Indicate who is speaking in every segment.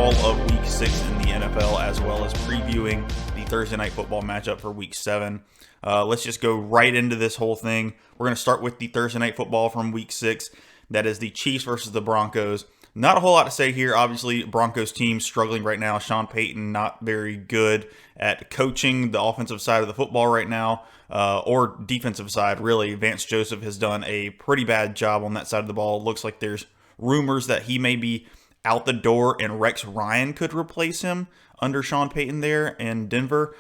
Speaker 1: all of Week 6 in the NFL, as well as previewing the Thursday Night Football matchup for Week 7. Let's just go right into this whole thing. We're going to start with the Thursday Night Football from Week 6. That is the Chiefs versus the Broncos. Not a whole lot to say here. Obviously, Broncos team struggling right now. Sean Payton not very good at coaching the offensive side of the football right now, or defensive side, really. Vance Joseph has done a pretty bad job on that side of the ball. Looks like there's rumors that he may be out the door and Rex Ryan could replace him under Sean Payton there in Denver.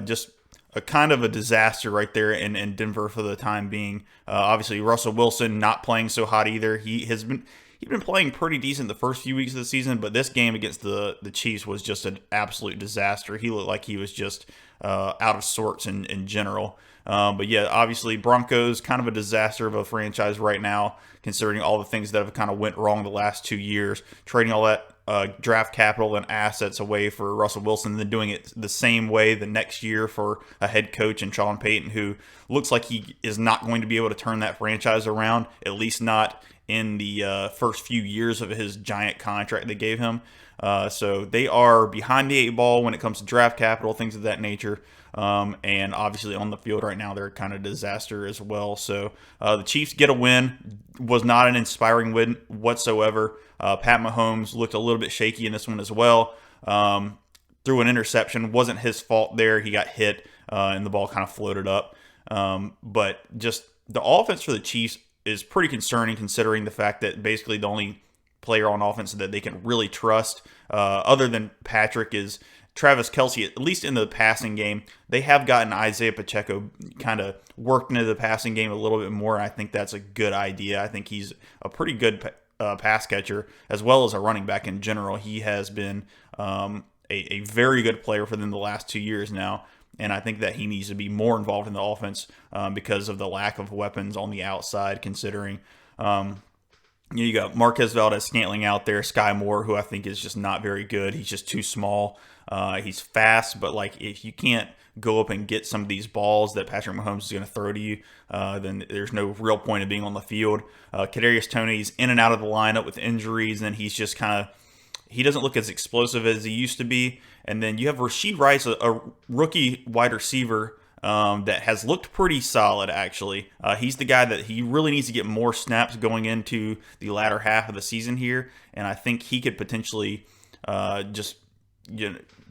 Speaker 1: Just a kind of a disaster right there in Denver for the time being. Obviously, Russell Wilson not playing so hot either. He's been playing pretty decent the first few weeks of the season, but this game against the Chiefs was just an absolute disaster. He looked like he was just out of sorts in general. But yeah, obviously Broncos, kind of a disaster of a franchise right now, considering all the things that have kind of went wrong the last 2 years, trading all that draft capital and assets away for Russell Wilson, and then doing it the same way the next year for a head coach in Sean Payton, who looks like he is not going to be able to turn that franchise around, at least not in the first few years of his giant contract they gave him. So they are behind the eight ball when it comes to draft capital, things of that nature. And obviously on the field right now, they're kind of a disaster as well. So the Chiefs get a win. Was not an inspiring win whatsoever. Pat Mahomes looked a little bit shaky in this one as well. Threw an interception. Wasn't his fault there. He got hit and the ball kind of floated up. But just the offense for the Chiefs is pretty concerning, considering the fact that basically the only player on offense that they can really trust, other than Patrick, is Travis Kelce. At least in the passing game, they have gotten Isaiah Pacheco kind of worked into the passing game a little bit more, and I think that's a good idea. I think he's a pretty good pass catcher, as well as a running back in general. He has been a very good player for them the last 2 years now. And I think that he needs to be more involved in the offense because of the lack of weapons on the outside, considering you got Marquez Valdes-Scantling out there, Sky Moore, who I think is just not very good. He's just too small. He's fast, but like if you can't go up and get some of these balls that Patrick Mahomes is going to throw to you, then there's no real point of being on the field. Kadarius Toney's in and out of the lineup with injuries, and he's just kind of, he doesn't look as explosive as he used to be. And then you have Rashee Rice, a rookie wide receiver that has looked pretty solid, actually. He's the guy that he really needs to get more snaps going into the latter half of the season here. And I think he could potentially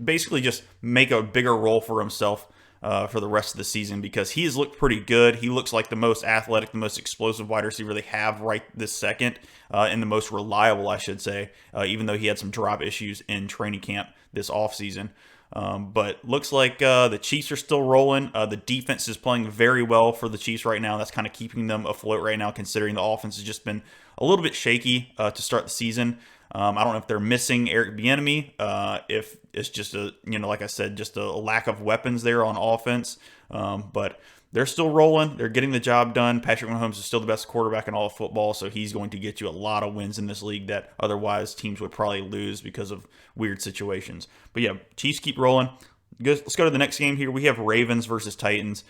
Speaker 1: basically just make a bigger role for himself for the rest of the season, because he has looked pretty good. He looks like the most athletic, the most explosive wide receiver they have right this second, and the most reliable, I should say, even though he had some drop issues in training camp this offseason. But looks like the Chiefs are still rolling. The defense is playing very well for the Chiefs right now. That's kind of keeping them afloat right now, considering the offense has just been a little bit shaky to start the season. I don't know if they're missing Eric Bieniemy, if it's just like I said, just a lack of weapons there on offense. But they're still rolling. They're getting the job done. Patrick Mahomes is still the best quarterback in all of football, so he's going to get you a lot of wins in this league that otherwise teams would probably lose because of weird situations. But yeah, Chiefs keep rolling. Let's go to the next game here. We have Ravens versus Titans.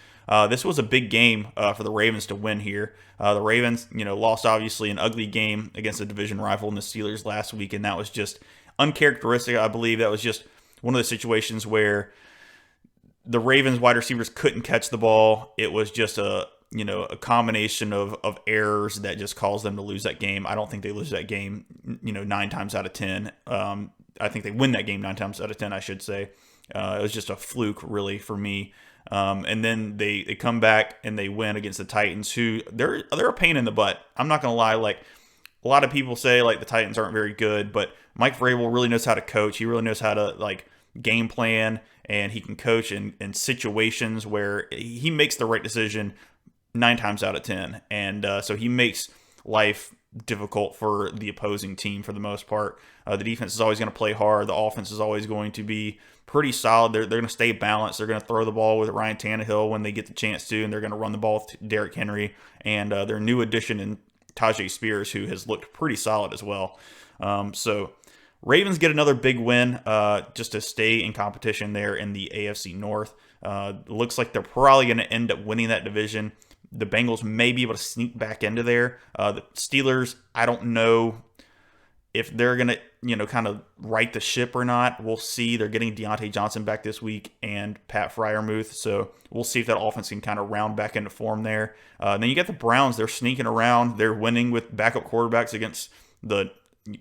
Speaker 1: This was a big game for the Ravens to win here. The Ravens, lost obviously an ugly game against a division rival in the Steelers last week, and that was just uncharacteristic. I believe that was just one of the situations where the Ravens wide receivers couldn't catch the ball. It was just a combination of errors that just caused them to lose that game. I don't think they lose that game, 9 times out of 10. I think they win that game 9 times out of 10, I should say. It was just a fluke, really, for me. And then they come back and they win against the Titans, who they're a pain in the butt. I'm not going to lie. Like, a lot of people say like the Titans aren't very good, but Mike Vrabel really knows how to coach. He really knows how to game plan, and he can coach in situations where he makes the right decision 9 times out of 10. And so he makes life difficult for the opposing team for the most part. The defense is always going to play hard. The offense is always going to be pretty solid. They're going to stay balanced. They're going to throw the ball with Ryan Tannehill when they get the chance to, and they're going to run the ball with Derrick Henry and their new addition in Tajay Spears, who has looked pretty solid as well. So Ravens get another big win just to stay in competition there in the AFC North. Looks like they're probably going to end up winning that division. The Bengals may be able to sneak back into there. The Steelers, I don't know if they're going to kind of right the ship or not. We'll see. They're getting Deontay Johnson back this week and Pat Freiermuth, so we'll see if that offense can kind of round back into form there. And then you got the Browns. They're sneaking around. They're winning with backup quarterbacks against the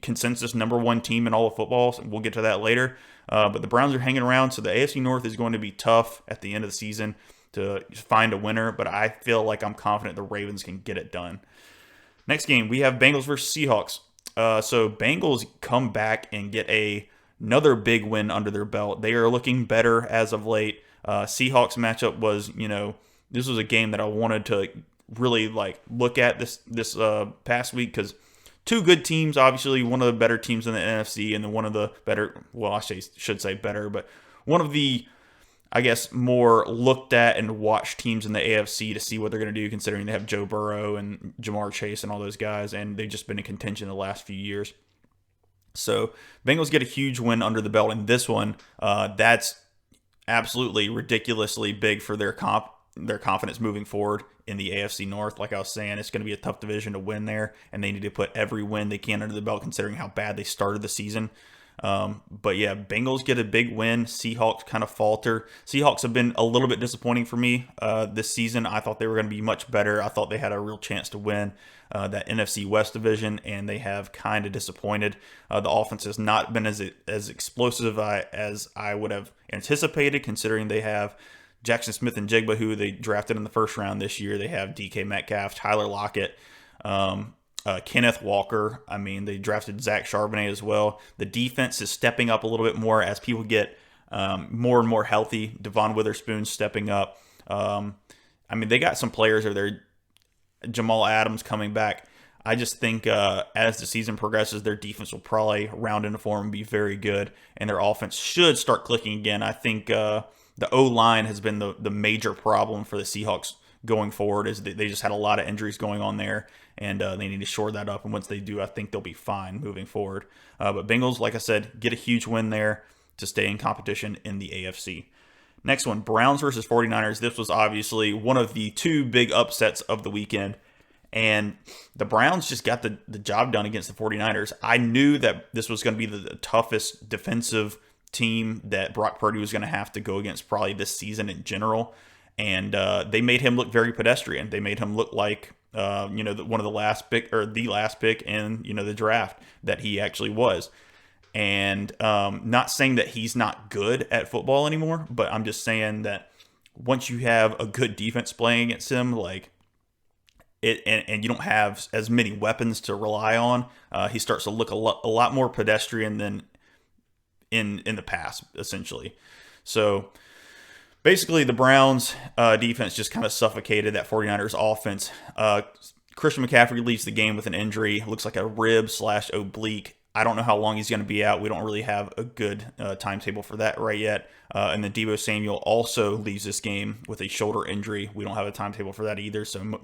Speaker 1: consensus #1 team in all of football. So we'll get to that later. But the Browns are hanging around, so the AFC North is going to be tough at the end of the season to find a winner, but I feel like I'm confident the Ravens can get it done. Next game, we have Bengals versus Seahawks. So Bengals come back and get another big win under their belt. They are looking better as of late. Seahawks matchup was, this was a game that I wanted to really look at this past week because two good teams, obviously one of the better teams in the NFC and then one of the better, well, I should say better, but one of the, I guess, more looked at and watched teams in the AFC to see what they're going to do, considering they have Joe Burrow and Jamar Chase and all those guys, and they've just been in contention the last few years. So Bengals get a huge win under the belt in this one. That's absolutely ridiculously big for their confidence moving forward in the AFC North. Like I was saying, it's going to be a tough division to win there, and they need to put every win they can under the belt, considering how bad they started the season. But yeah, Bengals get a big win. Seahawks kind of falter. Seahawks have been a little bit disappointing for me this season. I thought they were going to be much better. I thought they had a real chance to win that NFC West division, and they have kind of disappointed. The offense has not been as explosive as I would have anticipated, considering they have Jackson Smith and Jigba, who they drafted in the first round this year. They have DK Metcalf, Tyler Lockett, Kenneth Walker. I mean, they drafted Zach Charbonnet as well. The defense is stepping up a little bit more as people get more and more healthy. Devon Witherspoon stepping up. I mean, they got some players over there. Jamal Adams coming back. I just think as the season progresses, their defense will probably round into form and be very good, and their offense should start clicking again. I think the O-line has been the major problem for the Seahawks going forward, is they just had a lot of injuries going on there, and they need to shore that up. And once they do, I think they'll be fine moving forward. But Bengals, like I said, get a huge win there to stay in competition in the AFC. Next one, Browns versus 49ers. This was obviously one of the two big upsets of the weekend, and the Browns just got the job done against the 49ers. I knew that this was going to be the toughest defensive team that Brock Purdy was going to have to go against probably this season in general. And they made him look very pedestrian. They made him look like, one of the last pick, or the last pick in, the draft that he actually was. And not saying that he's not good at football anymore, but I'm just saying that once you have a good defense playing against him, and you don't have as many weapons to rely on, he starts to look a lot more pedestrian than in the past, essentially. So basically, the Browns defense just kind of suffocated that 49ers offense. Christian McCaffrey leaves the game with an injury. Looks like a rib/oblique. I don't know how long he's going to be out. We don't really have a good timetable for that right yet. And then Deebo Samuel also leaves this game with a shoulder injury. We don't have a timetable for that either. So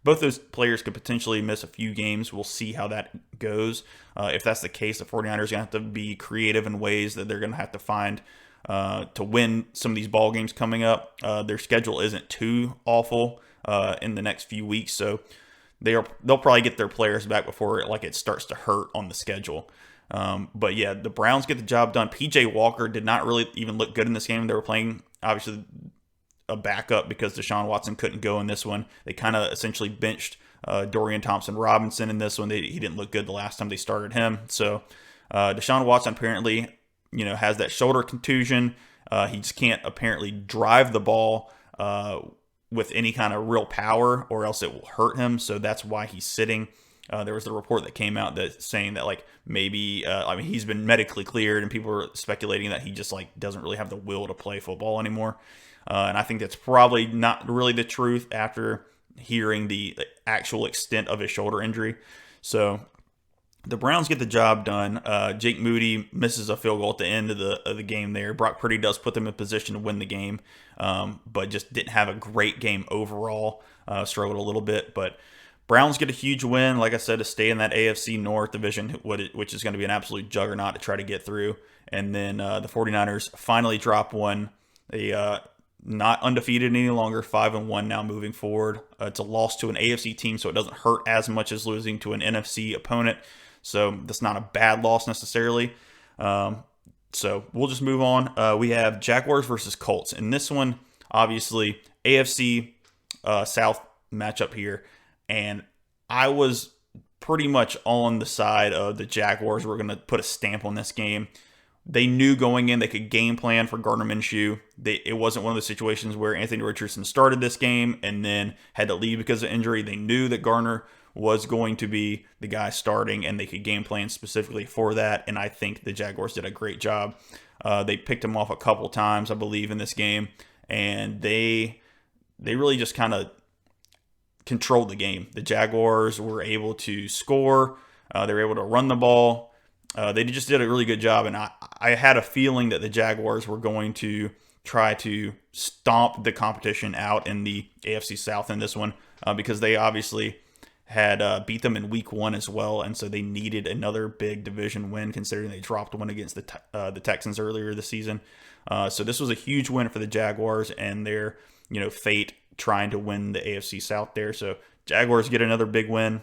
Speaker 1: both those players could potentially miss a few games. We'll see how that goes. If that's the case, the 49ers are going to have to be creative in ways that they're going to have to find to win some of these ball games coming up. Their schedule isn't too awful in the next few weeks, so they'll probably get their players back before it starts to hurt on the schedule. But yeah, the Browns get the job done. PJ Walker did not really even look good in this game. They were playing obviously a backup because Deshaun Watson couldn't go in this one. They kind of essentially benched Dorian Thompson-Robinson in this one. He didn't look good the last time they started him. So Deshaun Watson apparently has that shoulder contusion. He just can't apparently drive the ball with any kind of real power, or else it will hurt him. So that's why he's sitting. There was a report that came out that saying that maybe he's been medically cleared, and people are speculating that he just doesn't really have the will to play football anymore. And I think that's probably not really the truth after hearing the actual extent of his shoulder injury. So the Browns get the job done. Jake Moody misses a field goal at the end of the game there. Brock Purdy does put them in position to win the game, but just didn't have a great game overall. Struggled a little bit, but Browns get a huge win, like I said, to stay in that AFC North division, which is going to be an absolute juggernaut to try to get through. And then the 49ers finally drop one. not undefeated any longer, 5-1 now moving forward. It's a loss to an AFC team, so it doesn't hurt as much as losing to an NFC opponent. So that's not a bad loss necessarily. So we'll just move on. We have Jaguars versus Colts. And this one, obviously, AFC South matchup here. And I was pretty much on the side of the Jaguars. We're going to put a stamp on this game. They knew going in they could game plan for Gardner Minshew. It wasn't one of those situations where Anthony Richardson started this game and then had to leave because of injury. They knew that Gardner was going to be the guy starting, and they could game plan specifically for that. And I think the Jaguars did a great job. They picked him off a couple times, I believe, in this game, and they really just kind of controlled the game. The Jaguars were able to score. They were able to run the ball. They just did a really good job, and I had a feeling that the Jaguars were going to try to stomp the competition out in the AFC South in this one because they obviously had beat them in Week 1 as well, and so they needed another big division win considering they dropped one against the Texans earlier this season. So this was a huge win for the Jaguars and their fate trying to win the AFC South there. So Jaguars get another big win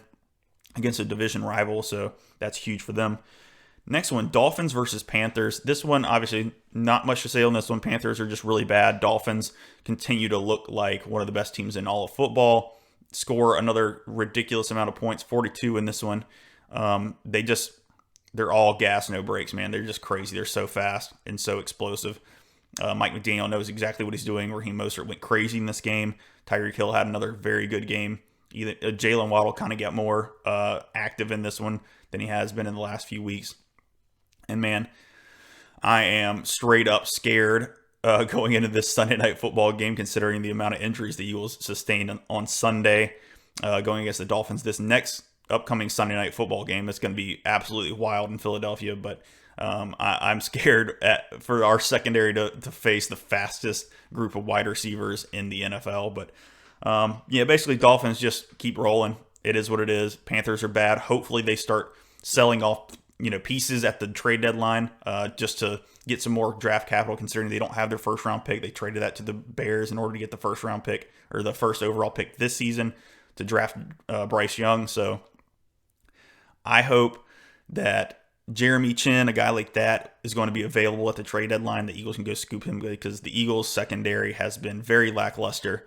Speaker 1: against a division rival, so that's huge for them. Next one, Dolphins versus Panthers. This one, obviously, not much to say on this one. Panthers are just really bad. Dolphins continue to look like one of the best teams in all of football. Score another ridiculous amount of points, 42 in this one. They're all gas, no brakes, man. They're just crazy. They're so fast and so explosive. Mike McDaniel knows exactly what he's doing. Raheem Mostert went crazy in this game. Tyreek Hill had another very good game. Jalen Waddle kind of got more active in this one than he has been in the last few weeks. And man, I am straight up scared going into this Sunday night football game, considering the amount of injuries the Eagles sustained on Sunday going against the Dolphins. This next upcoming Sunday night football game is going to be absolutely wild in Philadelphia, but I'm scared for our secondary to face the fastest group of wide receivers in the NFL. But basically Dolphins just keep rolling. It is what it is. Panthers are bad. Hopefully they start selling off pieces at the trade deadline just to get some more draft capital, considering they don't have their first round pick. They traded that to the Bears in order to get the first round pick, or the first overall pick this season, to draft Bryce Young. So I hope that Jeremy Chin, a guy like that, is going to be available at the trade deadline. The Eagles can go scoop him, because the Eagles secondary has been very lackluster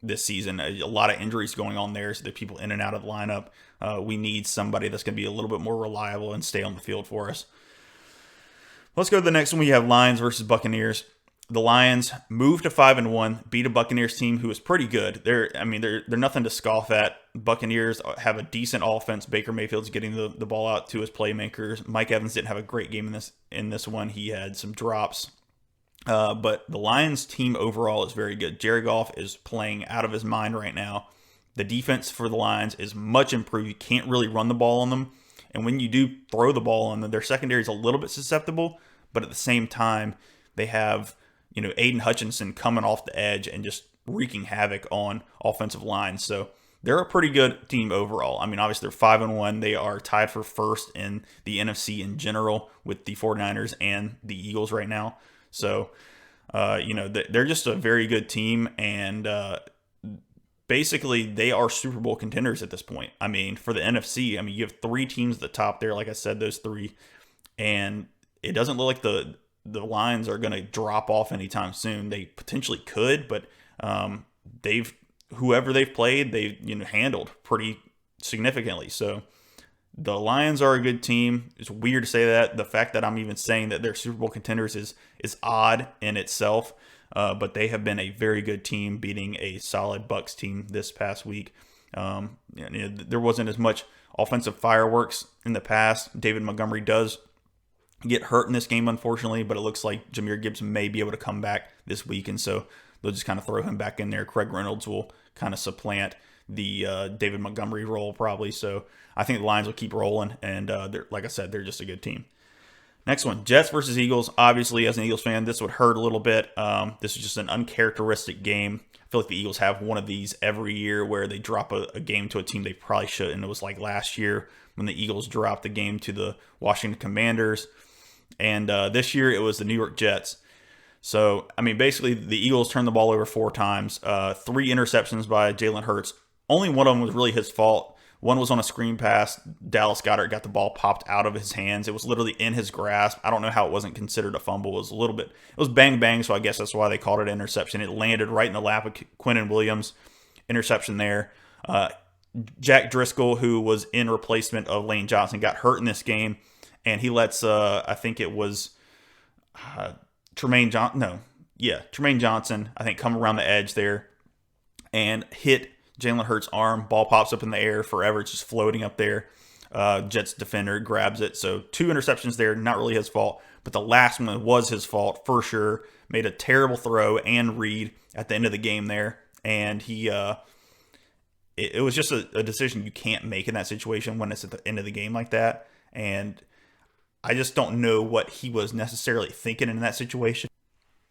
Speaker 1: this season. A lot of injuries going on there, so there are people in and out of the lineup. We need somebody that's going to be a little bit more reliable and stay on the field for us. Let's go to the next one. We have Lions versus Buccaneers. The Lions moved to 5-1, beat a Buccaneers team who was pretty good. They're nothing to scoff at. Buccaneers have a decent offense. Baker Mayfield's getting the ball out to his playmakers. Mike Evans didn't have a great game in this one. He had some drops. But the Lions team overall is very good. Jared Goff is playing out of his mind right now. The defense for the Lions is much improved. You can't really run the ball on them. And when you do throw the ball on them, their secondary is a little bit susceptible. But at the same time, they have Aiden Hutchinson coming off the edge and just wreaking havoc on offensive lines. So they're a pretty good team overall. I mean, obviously they're 5-1. They are tied for first in the NFC in general with the 49ers and the Eagles right now. So, they're just a very good team, and basically they are Super Bowl contenders at this point. I mean, for the NFC, you have three teams at the top there, like I said, those three, and it doesn't look like the Lions are going to drop off anytime soon. They potentially could, but whoever they've played, they've handled pretty significantly. So the Lions are a good team. It's weird to say that. The fact that I'm even saying that they're Super Bowl contenders is odd in itself. But they have been a very good team, beating a solid Bucs team this past week. There wasn't as much offensive fireworks in the past. David Montgomery does get hurt in this game, unfortunately, but it looks like Jahmyr Gibbs may be able to come back this week, and so they'll just kind of throw him back in there. Craig Reynolds will kind of supplant the David Montgomery role probably. So I think the Lions will keep rolling, and like I said, they're just a good team. Next one, Jets versus Eagles. Obviously, as an Eagles fan, this would hurt a little bit. This is just an uncharacteristic game. I feel like the Eagles have one of these every year where they drop a game to a team they probably shouldn't. And it was like last year when the Eagles dropped the game to the Washington Commanders. And this year it was the New York Jets. So, I mean, basically, the Eagles turned the ball over 4 times, 3 interceptions by Jalen Hurts. Only one of them was really his fault. One was on a screen pass. Dallas Goedert got the ball popped out of his hands. It was literally in his grasp. I don't know how it wasn't considered a fumble. It was a little bit, it was bang bang, so I guess that's why they called it an interception. It landed right in the lap of Quinnen Williams. Interception there. Jack Driscoll, who was in replacement of Lane Johnson, got hurt in this game, and he lets, I think it was Tremaine Johnson, I think, come around the edge there and hit Jalen Hurts' arm. Ball pops up in the air forever. It's just floating up there. Jets defender grabs it. So 2 interceptions there, not really his fault. But the last one was his fault for sure. Made a terrible throw and read at the end of the game there. And he, it was just a decision you can't make in that situation when it's at the end of the game like that. And I just don't know what he was necessarily thinking in that situation.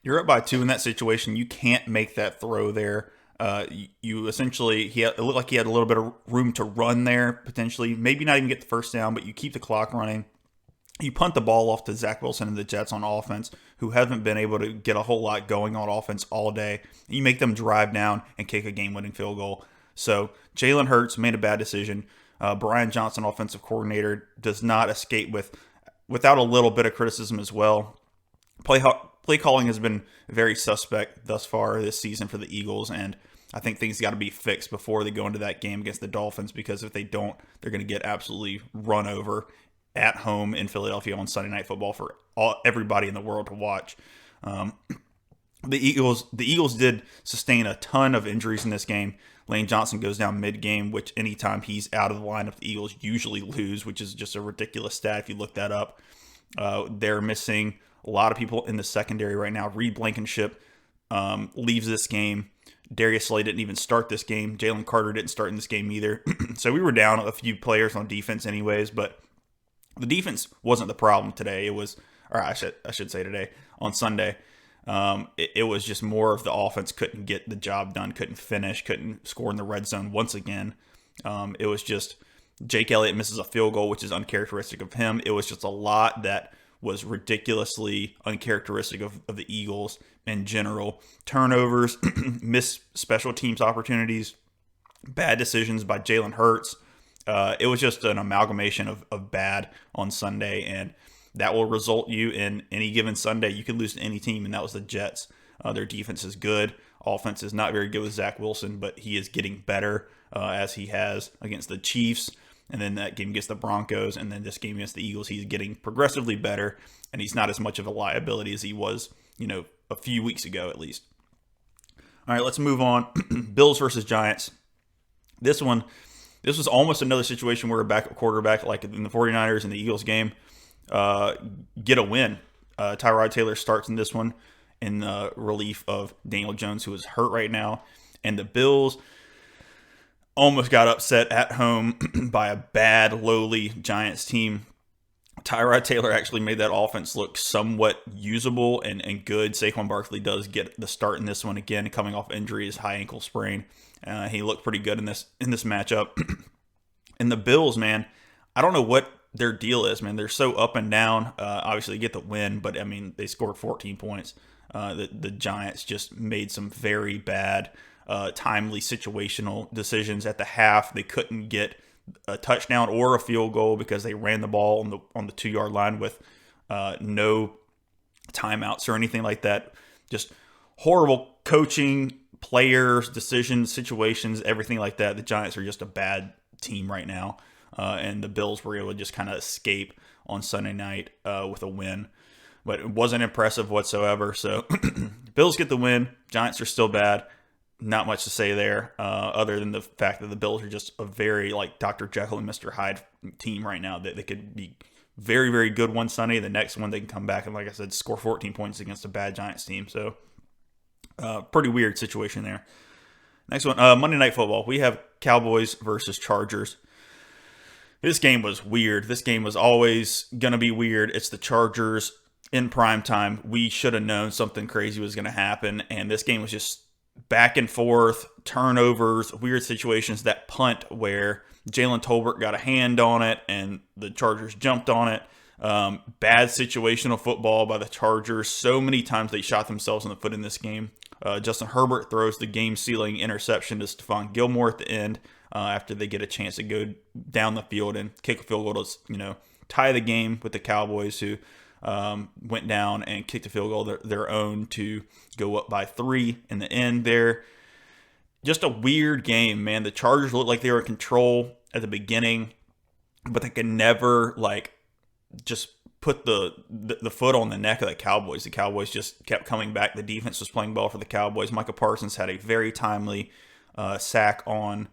Speaker 1: You're up by 2 in that situation. You can't make that throw there. You essentially, it looked like he had a little bit of room to run there, potentially. Maybe not even get the first down, but you keep the clock running. You punt the ball off to Zach Wilson and the Jets on offense, who haven't been able to get a whole lot going on offense all day. You make them drive down and kick a game-winning field goal. So Jalen Hurts made a bad decision. Brian Johnson, offensive coordinator, does not escape without a little bit of criticism as well. Play calling has been very suspect thus far this season for the Eagles, and I think things got to be fixed before they go into that game against the Dolphins, because if they don't, they're going to get absolutely run over at home in Philadelphia on Sunday Night Football for everybody in the world to watch. The Eagles did sustain a ton of injuries in this game. Lane Johnson goes down mid-game, which anytime he's out of the lineup, the Eagles usually lose, which is just a ridiculous stat if you look that up. They're missing a lot of people in the secondary right now. Reed Blankenship leaves this game. Darius Slay didn't even start this game. Jalen Carter didn't start in this game either. So we were down a few players on defense anyways, but the defense wasn't the problem today. It was, or I should say today, on Sunday. It was just more of the offense couldn't get the job done, couldn't finish, couldn't score in the red zone once again. It was just Jake Elliott misses a field goal, which is uncharacteristic of him. It was just a lot that was ridiculously uncharacteristic of the Eagles in general. Turnovers, missed special teams opportunities, bad decisions by Jalen Hurts. It was just an amalgamation of bad on Sunday, and that will result you in any given Sunday. You could lose to any team, and that was the Jets. Their defense is good. Offense is not very good with Zach Wilson, but he is getting better as he has against the Chiefs. And then that game against the Broncos, and then this game against the Eagles, he's getting progressively better, and he's not as much of a liability as he was, a few weeks ago at least. All right, let's move on. Bills versus Giants. This was almost another situation where a backup quarterback, like in the 49ers and the Eagles game, get a win. Tyrod Taylor starts in this one in relief of Daniel Jones, who is hurt right now. And the Bills almost got upset at home by a bad, lowly Giants team. Tyrod Taylor actually made that offense look somewhat usable and good. Saquon Barkley does get the start in this one again, coming off injury, his high ankle sprain. He looked pretty good in this matchup. And the Bills, man, I don't know what their deal is, man. They're so up and down. Obviously, they get the win, but I mean, they scored 14 points. The Giants just made some very bad, timely situational decisions at the half. They couldn't get a touchdown or a field goal because they ran the ball on the 2-yard line with no timeouts or anything like that. Just horrible coaching, players, decisions, situations, everything like that. The Giants are just a bad team right now, and the Bills were able to just kind of escape on Sunday night with a win. But it wasn't impressive whatsoever. So Bills get the win. Giants are still bad. Not much to say there, other than the fact that the Bills are just a very like Dr. Jekyll and Mr. Hyde team right now. That they could be very, very good one Sunday. The next one they can come back and, like I said, score 14 points against a bad Giants team. So pretty weird situation there. Next one, Monday Night Football. We have Cowboys versus Chargers. This game was weird. This game was always going to be weird. It's the Chargers in prime time. We should have known something crazy was going to happen, and this game was just back and forth, turnovers, weird situations. That punt where Jalen Tolbert got a hand on it and the Chargers jumped on it. Bad situational football by the Chargers. So many times they shot themselves in the foot in this game. Justin Herbert throws the game-sealing interception to Stephon Gilmore at the end after they get a chance to go down the field and kick a field goal to, tie the game with the Cowboys, who went down and kicked a field goal their own to go up by 3 in the end there. Just a weird game, man. The Chargers looked like they were in control at the beginning, but they could never, just put the foot on the neck of the Cowboys. The Cowboys just kept coming back. The defense was playing well for the Cowboys. Micah Parsons had a very timely sack on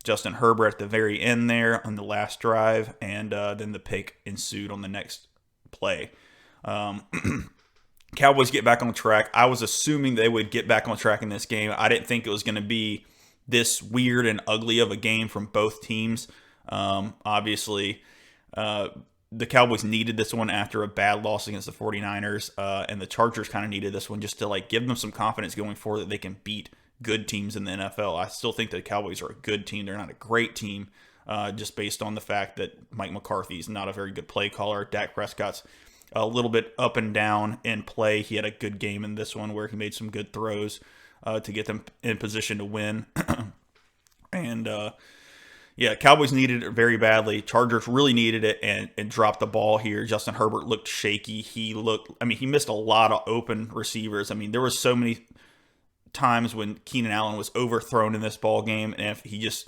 Speaker 1: Justin Herbert at the very end there on the last drive, and then the pick ensued on the next play. Cowboys get back on track. I was assuming they would get back on track in this game. I didn't think it was going to be this weird and ugly of a game from both teams. Obviously, the Cowboys needed this one after a bad loss against the 49ers, and the Chargers kind of needed this one just to give them some confidence going forward that they can beat good teams in the NFL. I still think the Cowboys are a good team. They're not a great team, just based on the fact that Mike McCarthy is not a very good play caller. Dak Prescott's a little bit up and down in play. He had a good game in this one where he made some good throws to get them in position to win. And Cowboys needed it very badly. Chargers really needed it and dropped the ball here. Justin Herbert looked shaky. He missed a lot of open receivers. There was so many times when Keenan Allen was overthrown in this ball game, and if he just,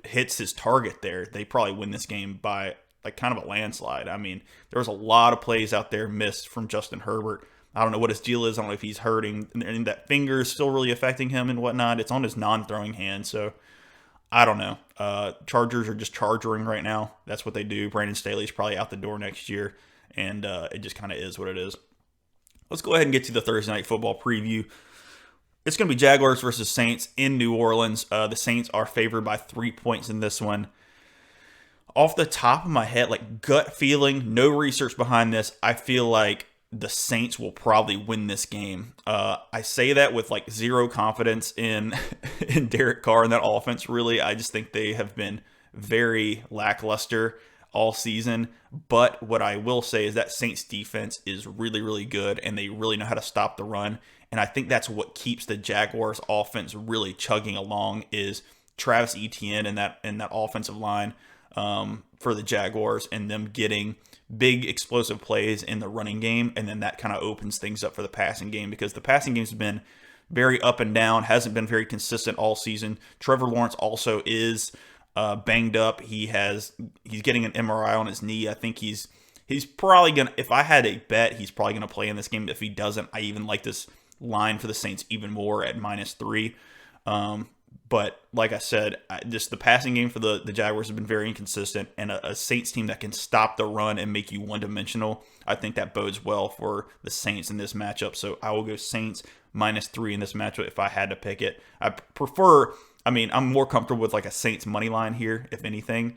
Speaker 1: hits his target there, they probably win this game by kind of a landslide. There was a lot of plays out there missed from Justin Herbert. I don't know what his deal is. I don't know if he's hurting, and that finger is still really affecting him and whatnot. It's on his non-throwing hand, so I don't know. Chargers are just chargering right now. That's what they do. Brandon Staley's probably out the door next year, and it just kind of is what it is. Let's go ahead and get to the Thursday Night Football preview. It's going to be Jaguars versus Saints in New Orleans. The Saints are favored by 3 points in this one. Off the top of my head, gut feeling, no research behind this, I feel like the Saints will probably win this game. I say that with zero confidence in Derek Carr and that offense, really. I just think they have been very lackluster all season. But what I will say is that Saints defense is really, really good, and they really know how to stop the run. And I think that's what keeps the Jaguars offense really chugging along is Travis Etienne and that offensive line for the Jaguars, and them getting big explosive plays in the running game, and then that kind of opens things up for the passing game, because the passing game's been very up and down, hasn't been very consistent all season. Trevor Lawrence also is banged up. He's getting an MRI on his knee. I think he's probably gonna, if I had a bet, he's probably gonna play in this game. If he doesn't, I even like this line for the Saints even more at -3. But like I said, just the passing game for the Jaguars has been very inconsistent, and a Saints team that can stop the run and make you one-dimensional, I think that bodes well for the Saints in this matchup. So I will go Saints -3 in this matchup if I had to pick it. I prefer, I'm more comfortable with a Saints money line here, if anything.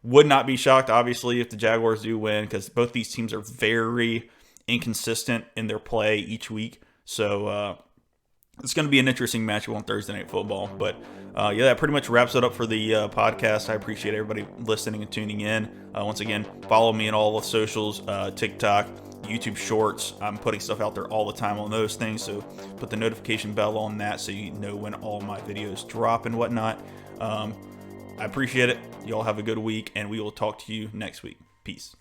Speaker 1: Would not be shocked, obviously, if the Jaguars do win, because both these teams are very inconsistent in their play each week. So it's going to be an interesting matchup on Thursday Night Football. But that pretty much wraps it up for the podcast. I appreciate everybody listening and tuning in. Once again, follow me on all the socials, TikTok, YouTube Shorts. I'm putting stuff out there all the time on those things, so put the notification bell on that so you know when all my videos drop and whatnot. I appreciate it. Y'all have a good week, and we will talk to you next week. Peace.